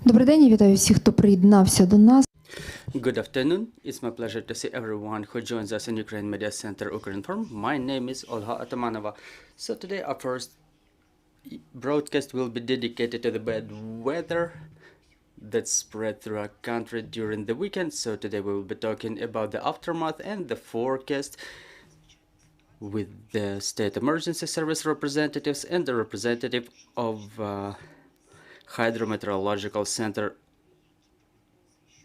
Добрий день, я вітаю всіх, хто приєднався до нас. Good afternoon. It's my pleasure to see everyone who joins us in Ukraine Media Center Ukrinform. My name is Olga Atamanova. So today our first broadcast will be dedicated to the bad weather that spread through our country during the weekend. So today we will be talking about the aftermath and the forecast with the State Emergency Service representatives and the representative of Hydrometeorological Center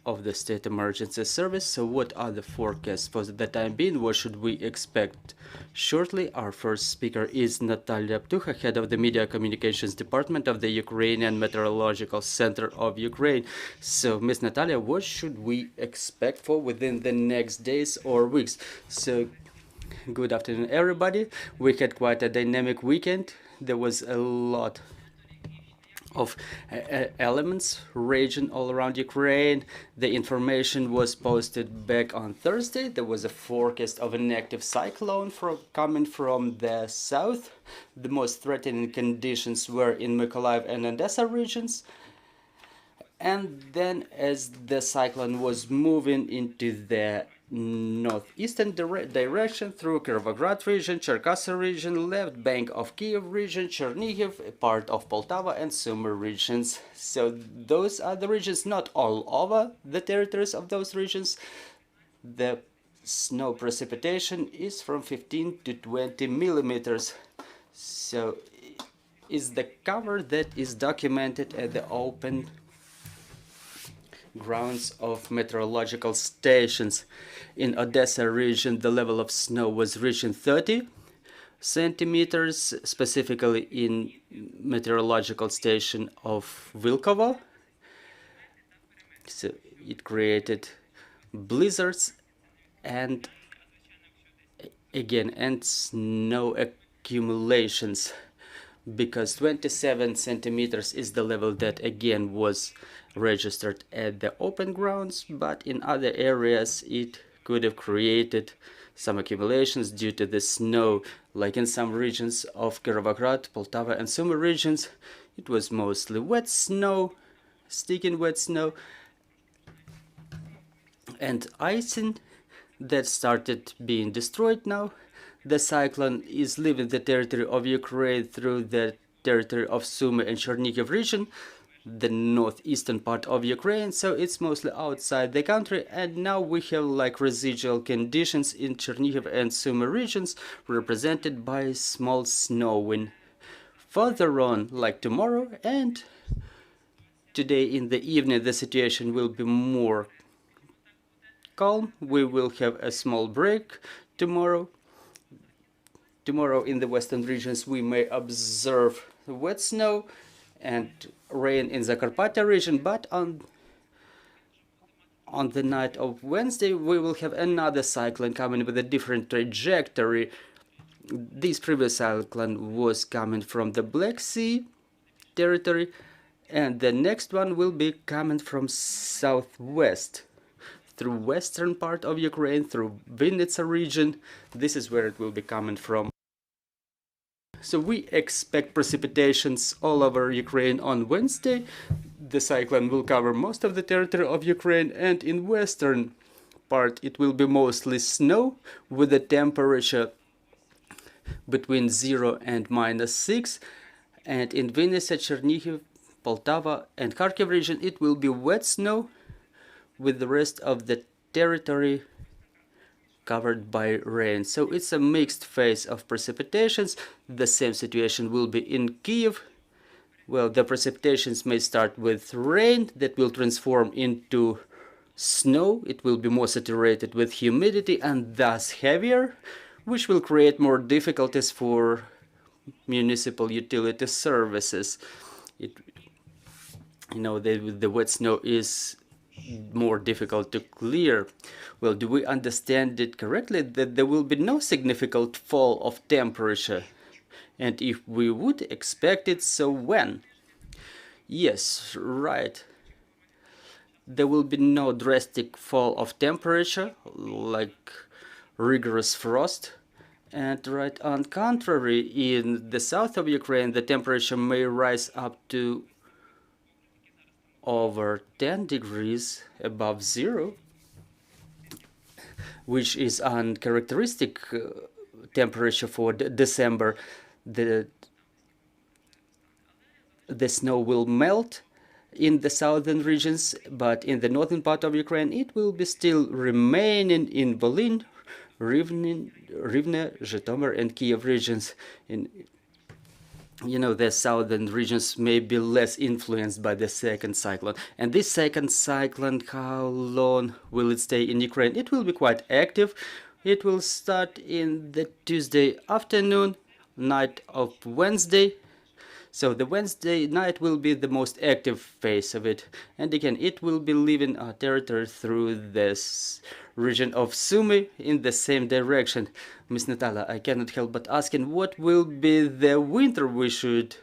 of the State Emergency Service. So what are the forecasts for the time being? What should we expect shortly? Our first speaker is Natalia Ptucha, head of the Media Communications Department of the Ukrainian Meteorological Center of Ukraine. So, Ms. Natalia, what should we expect for within the next days or weeks? So, good afternoon, everybody. We had quite a dynamic weekend. There was a lot of elements raging all around Ukraine. The information was posted back on Thursday. There was a forecast of an active cyclone coming from the south. The most threatening conditions were in Mykolaiv and Odessa regions. And then as the cyclone was moving into the northeastern direction through Kirovograd region, Cherkasy region, left bank of Kyiv region, Chernihiv, part of Poltava and Sumy regions. So those are the regions, not all over the territories of those regions. The snow precipitation is from 15 to 20 millimeters. So is the cover that is documented at the open grounds of meteorological stations. In Odessa region, the level of snow was reaching 30 centimeters, specifically in meteorological station of Vilkovo. So it created blizzards and snow accumulations, because 27 centimeters is the level that again was registered at the open grounds, but in other areas it could have created some accumulations due to the snow, like in some regions of Kirovograd, Poltava and Sumy regions. It was mostly wet snow, sticking wet snow and icing that started being destroyed now. The cyclone is leaving the territory of Ukraine through the territory of Sumy and Chernihiv region, the northeastern part of Ukraine, so it's mostly outside the country. And now we have like residual conditions in Chernihiv and Sumy regions, represented by small snowing. Further on, like tomorrow and today in the evening, the situation will be more calm. We will have a small break tomorrow. Tomorrow in the western regions we may observe wet snow and rain in the Zakarpattia region, but on the night of Wednesday we will have another cyclone coming with a different trajectory. This previous cyclone was coming from the Black Sea territory, and the next one will be coming from southwest through western part of Ukraine, through Vinnytsia region. This is where it will be coming from. So we expect precipitations all over Ukraine on Wednesday. The cyclone will cover most of the territory of Ukraine, and in western part it will be mostly snow with a temperature between 0 and -6. And in Vinnytsia, Chernihiv, Poltava and Kharkiv region it will be wet snow with the rest of the territory covered by rain. So it's a mixed phase of precipitations. The same situation will be in Kyiv. Well, the precipitations may start with rain that will transform into snow. It will be more saturated with humidity and thus heavier, which will create more difficulties for municipal utility services. The wet snow is more difficult to clear. Well, do we understand it correctly that there will be no significant fall of temperature? And if we would expect it, so when? Yes, right. There will be no drastic fall of temperature, like rigorous frost. And right on contrary, in the south of Ukraine, the temperature may rise up to over 10 degrees above zero, which is uncharacteristic temperature for December. The snow will melt in the southern regions, but in the northern part of Ukraine it will be still remaining in Volyn, Rivne, Zhytomyr and Kyiv regions. The southern regions may be less influenced by the second cyclone. And this second cyclone, how long will it stay in Ukraine? It will be quite active. It will start in the Tuesday afternoon, night of Wednesday. So the Wednesday night will be the most active phase of it. And again, it will be leaving our territory through this region of Sumy in the same direction. Ms. Natalia, I cannot help but asking, what will be the winter we should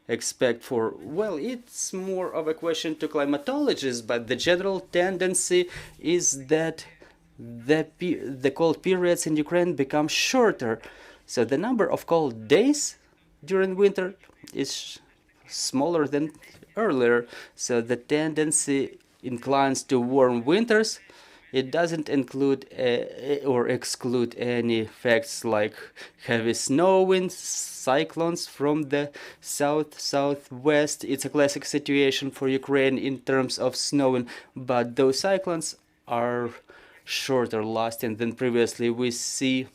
expect for? Well, it's more of a question to climatologists, but the general tendency is that the cold periods in Ukraine become shorter. So the number of cold days during winter is smaller than earlier, so the tendency inclines to warm winters. It doesn't include or exclude any facts like heavy snow winds, cyclones from the southwest. It's a classic situation for Ukraine in terms of snowing, but those cyclones are shorter lasting than previously. We see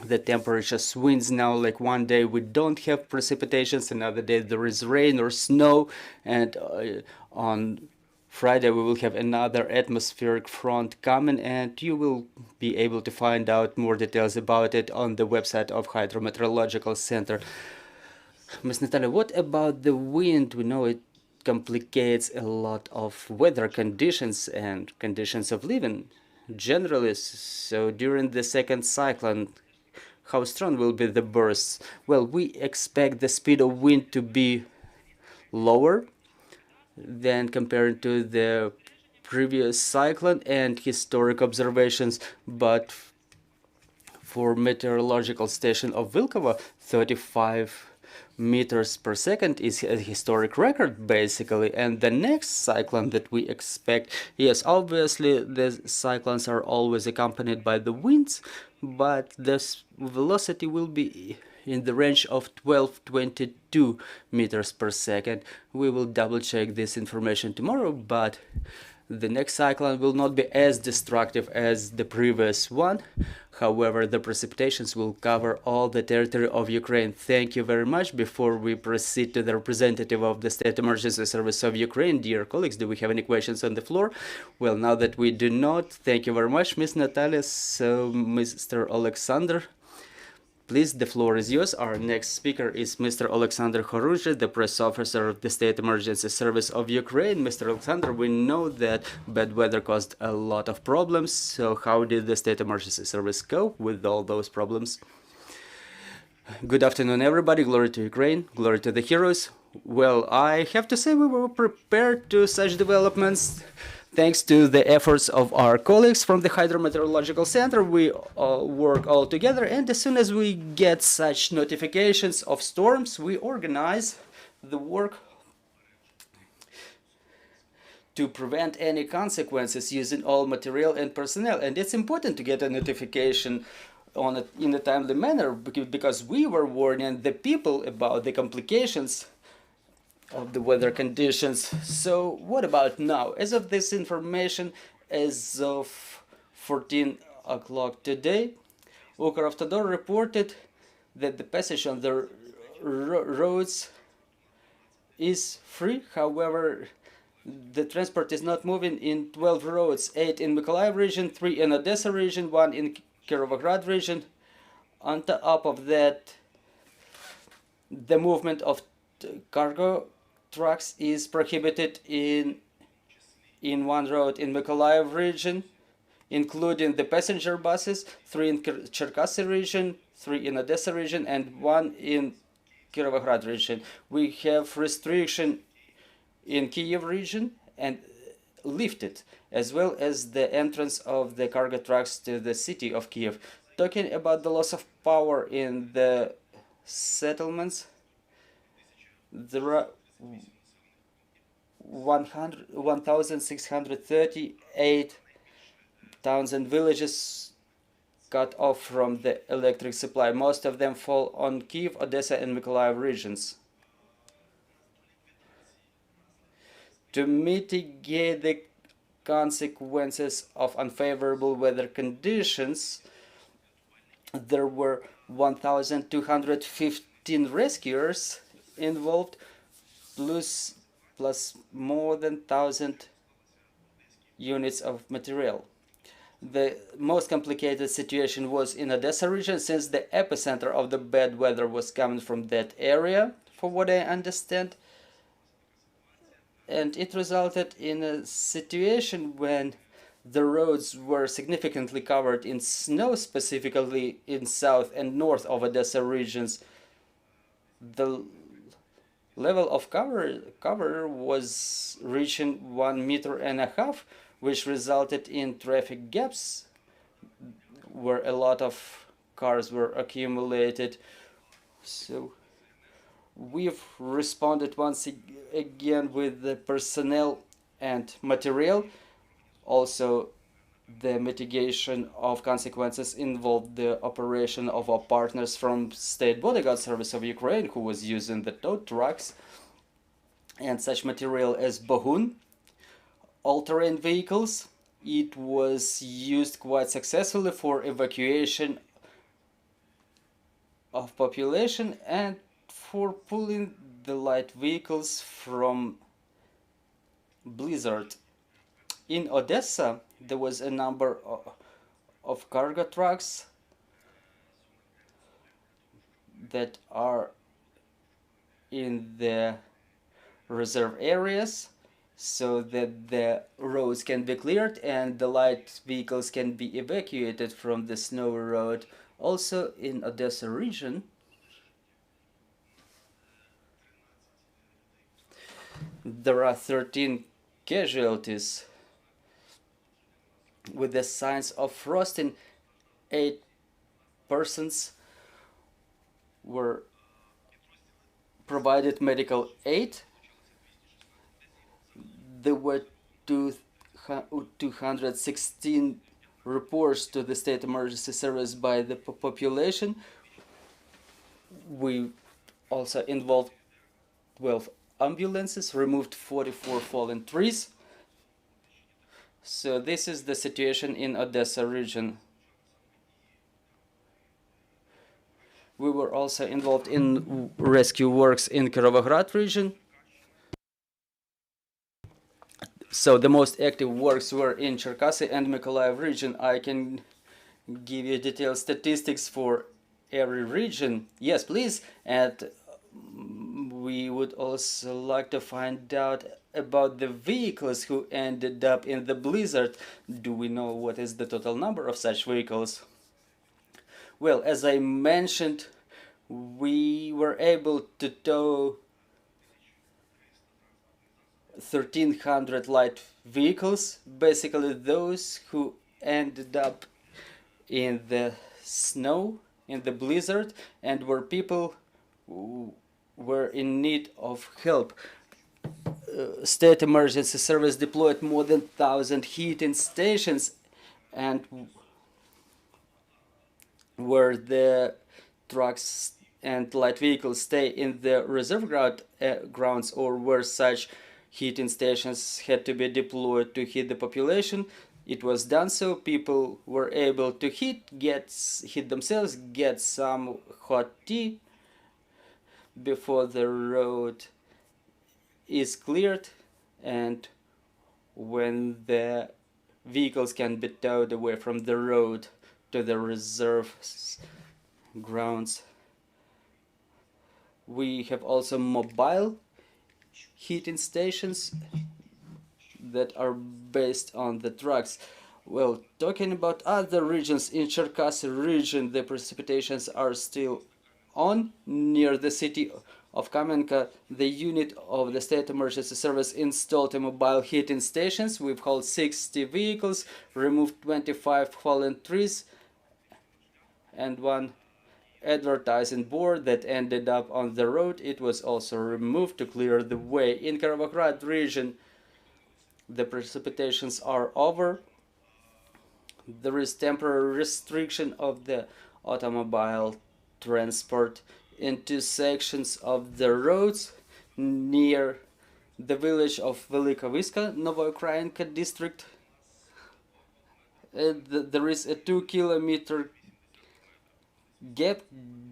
the temperature swings now, like one day we don't have precipitations, another day there is rain or snow, and on Friday we will have another atmospheric front coming, and you will be able to find out more details about it on the website of Hydrometeorological Center. Ms. Natalia, what about the wind? We know it complicates a lot of weather conditions and conditions of living generally. So during the second cyclone, how strong will be the bursts? Well, we expect the speed of wind to be lower than compared to the previous cyclone and historic observations, but for meteorological station of Vilkovo, 35 meters per second is a historic record, basically. And the next cyclone that we expect, yes, obviously the cyclones are always accompanied by the winds, but the velocity will be in the range of 12-22 meters per second. We will double check this information tomorrow, but the next cyclone will not be as destructive as the previous one. However, the precipitations will cover all the territory of Ukraine. Thank you very much. Before we proceed to the representative of the State Emergency Service of Ukraine, dear colleagues, do we have any questions on the floor? Well, now that we do not, thank you very much, Ms. Natalia. So, Mr. Oleksandr, please, the floor is yours. Our next speaker is Mr. Oleksandr Khorunzhyy, the press officer of the State Emergency Service of Ukraine. Mr. Oleksandr, we know that bad weather caused a lot of problems. So how did the State Emergency Service cope with all those problems? Good afternoon, everybody. Glory to Ukraine. Glory to the heroes. Well, I have to say we were prepared to such developments. Thanks to the efforts of our colleagues from the Hydrometeorological Center, we work all together, and as soon as we get such notifications of storms, we organize the work to prevent any consequences using all material and personnel. And it's important to get a notification on it in a timely manner, because we were warning the people about the complications of the weather conditions. So what about now? As of this information, as of 14 o'clock today, Ukravtodor reported that the passage on the roads is free. However, the transport is not moving in 12 roads, 8 in Mykolaiv region, 3 in Odessa region, 1 in Kirovograd region. On top of that, the movement of cargo trucks is prohibited in one road in Mykolaiv region, including the passenger buses, 3 in Cherkasy region, 3 in Odessa region, and 1 in Kirovograd region. We have restriction in Kyiv region and lifted, as well as the entrance of the cargo trucks to the city of Kyiv. Talking about the loss of power in the settlements, there are 1,638 towns and villages cut off from the electric supply. Most of them fall on Kyiv, Odessa, and Mykolaiv regions. To mitigate the consequences of unfavorable weather conditions, there were 1,215 rescuers involved, plus more than 1,000 units of material. The most complicated situation was in Odessa region, since the epicenter of the bad weather was coming from that area, for what I understand. And it resulted in a situation when the roads were significantly covered in snow, specifically in south and north of Odessa regions. The level of cover was reaching 1.5 meters, which resulted in traffic gaps where a lot of cars were accumulated. So we've responded once again with the personnel and material. Also, the mitigation of consequences involved the operation of our partners from State Bodyguard Service of Ukraine, who was using the tow trucks and such material as Bogun, all-terrain vehicles. It was used quite successfully for evacuation of population and for pulling the light vehicles from blizzard. In Odessa, there was a number of cargo trucks that are in the reserve areas, so that the roads can be cleared and the light vehicles can be evacuated from the snowy road. Also in Odessa region, there are 13 casualties with the signs of frosting. 8 persons were provided medical aid. There were 216 reports to the State Emergency Service by the population. We also involved 12 ambulances, removed 44 fallen trees. So this is the situation in Odessa region. We were also involved in rescue works in Kirovograd region. So the most active works were in Cherkasy and Mykolaiv region. I can give you detailed statistics for every region. Yes, please. And we would also like to find out about the vehicles who ended up in the blizzard. Do we know what is the total number of such vehicles? Well, as I mentioned, we were able to tow 1,300 light vehicles, basically those who ended up in the snow, in the blizzard, and were people who were in need of help. State Emergency Service deployed more than 1,000 heating stations, and where the trucks and light vehicles stay in the reserve grounds, or where such heating stations had to be deployed to heat the population, it was done so people were able to heat themselves, get some hot tea before the road is cleared, and when the vehicles can be towed away from the road to the reserve grounds. We have also mobile heating stations that are based on the trucks. Well, talking about other regions, in Cherkasy region the precipitations are still on. Near the city of Kamenka, the unit of the State Emergency Service installed a mobile heating stations. We've hauled 60 vehicles, removed 25 fallen trees and 1 advertising board that ended up on the road. It was also removed to clear the way. In Kirovohrad region, the precipitations are over. There is temporary restriction of the automobile transport in two sections of the roads near the village of Velikoviska, Novoukrayinka district. There is a 2-kilometer gap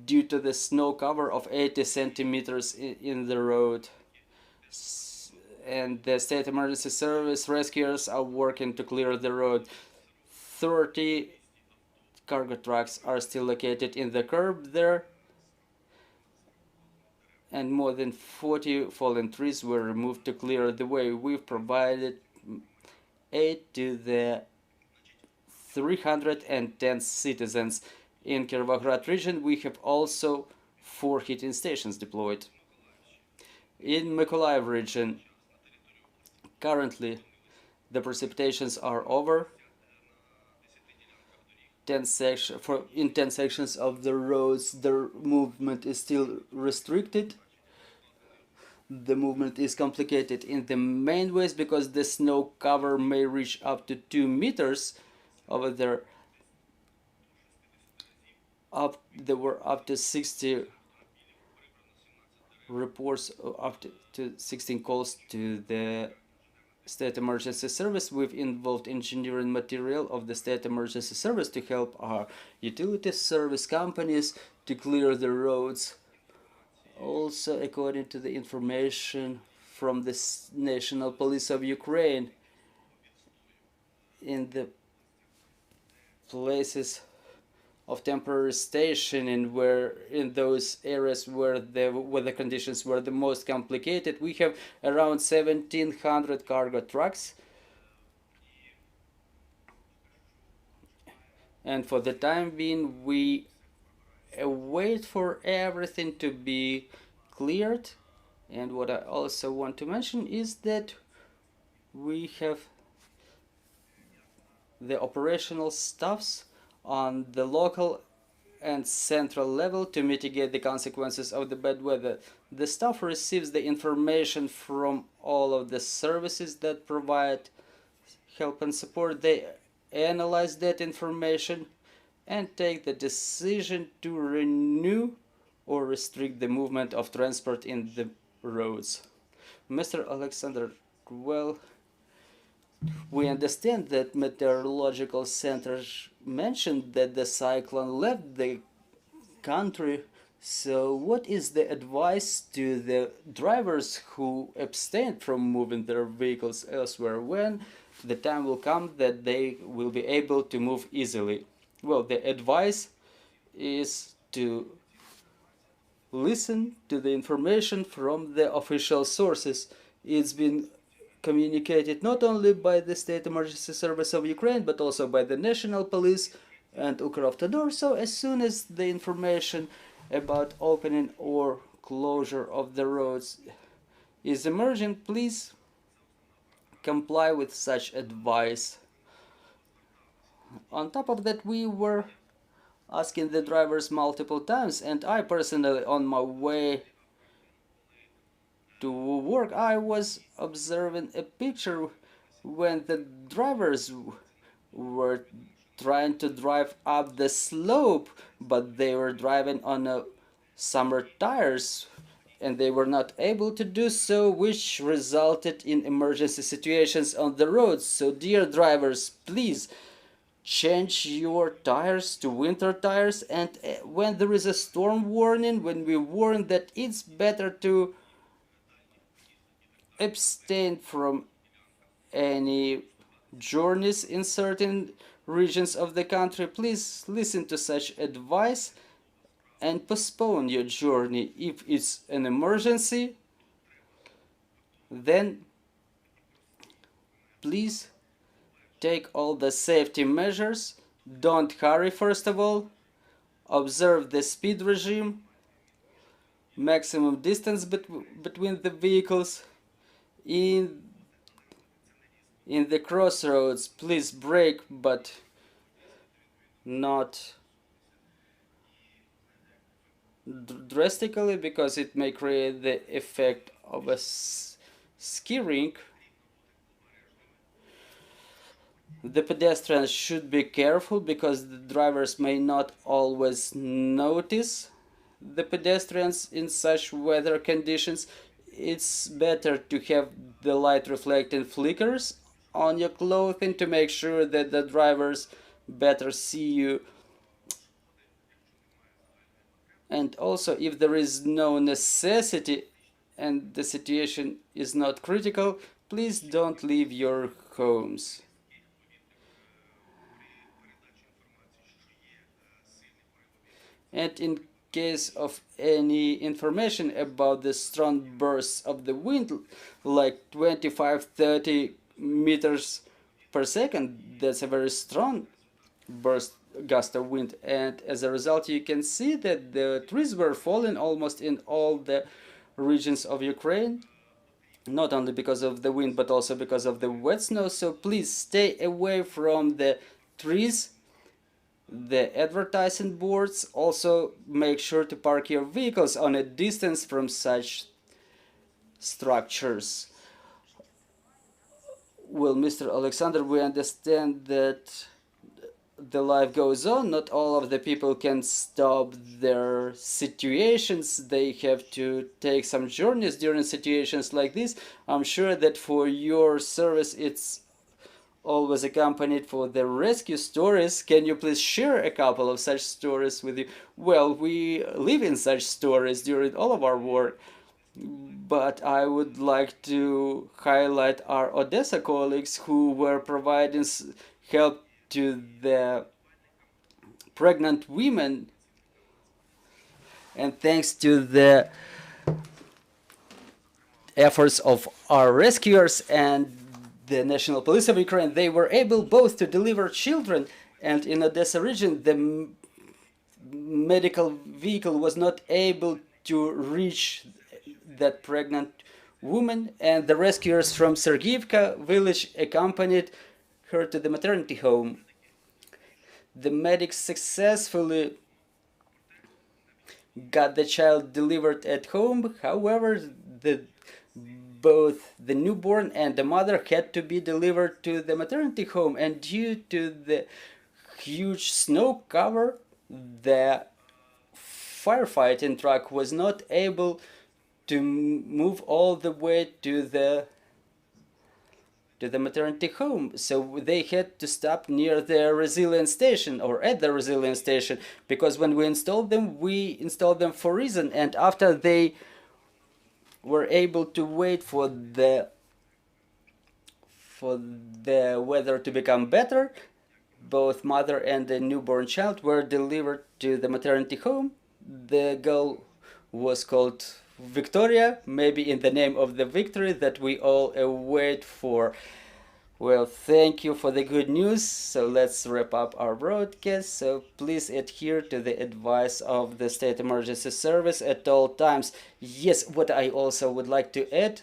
due to the snow cover of 80 centimeters in the road. And the State Emergency Service rescuers are working to clear the road. 30 cargo trucks are still located in the curb there, and more than 40 fallen trees were removed to clear the way. We've provided aid to the 310 citizens. In Kirovohrad region, we have also 4 heating stations deployed. In Mykolaiv region, currently the precipitations are over. In 10 sections of the roads, the movement is still restricted. The movement is complicated in the main ways because the snow cover may reach up to 2 meters over there. There were up to 60 reports, up to 16 calls to the State Emergency Service. We've involved engineering material of the State Emergency Service to help our utility service companies to clear the roads. Also, according to the information from the National Police of Ukraine, in the places of temporary stationing, where in those areas where the weather conditions were the most complicated, we have around 1,700 cargo trucks. And for the time being, we wait for everything to be cleared. And what I also want to mention is that we have the operational staffs on the local and central level to mitigate the consequences of the bad weather. The staff receives the information from all of the services that provide help and support. They analyze that information and take the decision to renew or restrict the movement of transport in the roads. Mr. Oleksandr, well, we understand that meteorological centers mentioned that the cyclone left the country. So what is the advice to the drivers who abstain from moving their vehicles elsewhere when the time will come that they will be able to move easily? Well, the advice is to listen to the information from the official sources. It's been communicated not only by the State Emergency Service of Ukraine, but also by the National Police and Ukravtodor. So as soon as the information about opening or closure of the roads is emerging, please comply with such advice. On top of that, we were asking the drivers multiple times, and I personally, on my way to work, I was observing a picture when the drivers were trying to drive up the slope, but they were driving on summer tires and they were not able to do so, which resulted in emergency situations on the roads. So dear drivers, please change your tires to winter tires, and when there is a storm warning, when we warn that it's better to abstain from any journeys in certain regions of the country, please listen to such advice and postpone your journey. If it's an emergency, then please take all the safety measures. Don't hurry, first of all. Observe the speed regime, maximum distance between the vehicles. In the crossroads, please brake, but not drastically because it may create the effect of a ski rink. The pedestrians should be careful because the drivers may not always notice the pedestrians in such weather conditions. It's better to have the light reflecting flickers on your clothing to make sure that the drivers better see you. And also, if there is no necessity and the situation is not critical, please don't leave your homes. And in case of any information about the strong bursts of the wind, like 25-30 meters per second, that's a very strong gust of wind, and as a result you can see that the trees were falling almost in all the regions of Ukraine, not only because of the wind but also because of the wet snow. So please stay away from the trees, the advertising boards. Also make sure to park your vehicles on a distance from such structures. Well, Mr. Oleksandr, we understand that the life goes on. Not all of the people can stop their situations. They have to take some journeys during situations like this. I'm sure that for your service it's always accompanied for the rescue stories. Can you please share a couple of such stories with you? Well, we live in such stories during all of our work, but I would like to highlight our Odessa colleagues who were providing help to the pregnant women, and thanks to the efforts of our rescuers and the National Police of Ukraine, they were able both to deliver children, and in Odessa region the medical vehicle was not able to reach that pregnant woman, and the rescuers from Sergivka village accompanied her to the maternity home. The medics successfully got the child delivered at home. However, both the newborn and the mother had to be delivered to the maternity home, and due to the huge snow cover, the firefighting truck was not able to move all the way to the maternity home, so they had to stop near the resilience station, or at the resilience station, because when we installed them for a reason, and after they were able to wait for the weather to become better, both mother and the newborn child were delivered to the maternity home. The girl was called Victoria, maybe in the name of the victory that we all await for. Well, thank you for the good news. So let's wrap up our broadcast. So please adhere to the advice of the State Emergency Service at all times. Yes, what I also would like to add,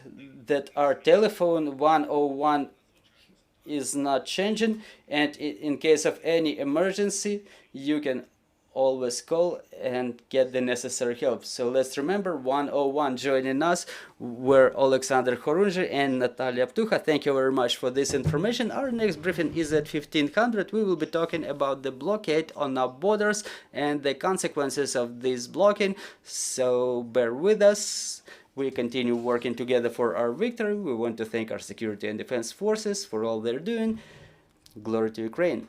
that our telephone 101 is not changing, and in case of any emergency you can always call and get the necessary help. So let's remember 101. Joining us were Oleksandr Khorunzhyy and Natalia Ptucha. Thank you very much for this information. Our next briefing is at 1500. We will be talking about the blockade on our borders and the consequences of this blocking. So bear with us. We continue working together for our victory. We want to thank our security and defense forces for all they're doing. Glory to Ukraine.